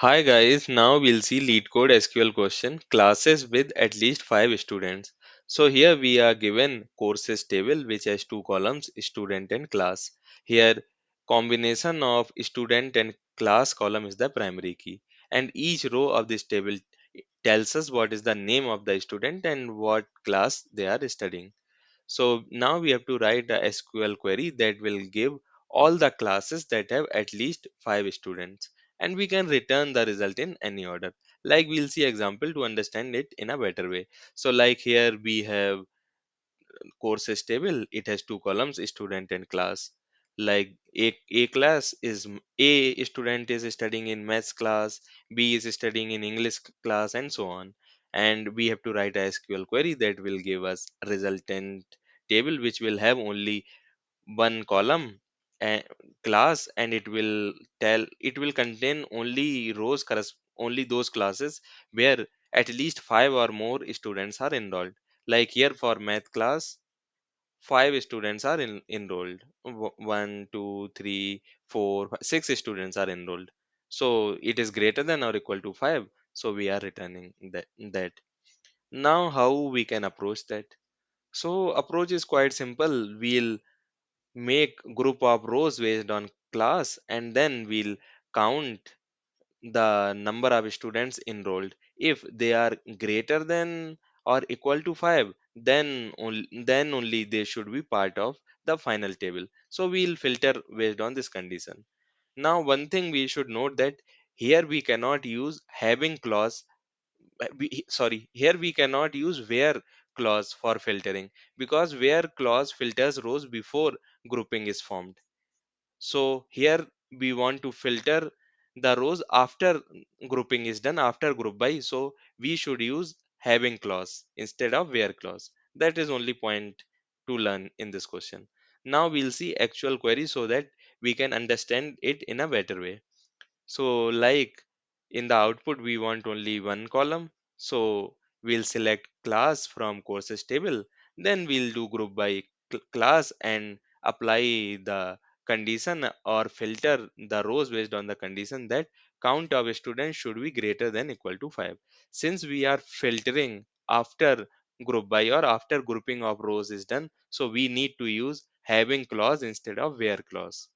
Hi guys, now we'll see Leetcode SQL question classes with at least 5 students. So here we are given courses table which has two columns student and class. Here combination of student and class column is the primary key and each row of this table tells us what is the name of the student and what class they are studying. So now we have to write a SQL query that will give all the classes that have at least 5 students and we can return the result in any order. Like we'll see example to understand it in a better way. So like here we have courses table. It has two columns, student and class. Like A class is A student is studying in maths class, B is studying in English class, and so on. And we have to write a SQL query that will give us resultant table which will have only one column and class, and it will contain only only those classes where at least five or more students are enrolled. Like here for math class, 5 students are enrolled. One, two, three, four, 6 students are enrolled. So it is greater than or equal to 5. So we are returning that. Now how we can approach that? So approach is quite simple. We'll make group of rows based on class and then we'll count the number of students enrolled. If they are greater than or equal to 5, then only they should be part of the final table. So we'll filter based on this condition. Now one thing we should note that here we cannot use having clause. Sorry, here we cannot use where clause for filtering because where clause filters rows before grouping is formed. So here we want to filter the rows after grouping is done, after group by. So we should use having clause instead of where clause. That is only point to learn in this question. Now we'll see actual query so that we can understand it in a better way. So like in the output, we want only one column. So we'll select class from courses table. Then we'll do group by class and apply the condition or filter the rows based on the condition that count of students should be greater than equal to 5. Since we are filtering after group by or after grouping of rows is done, so we need to use having clause instead of where clause.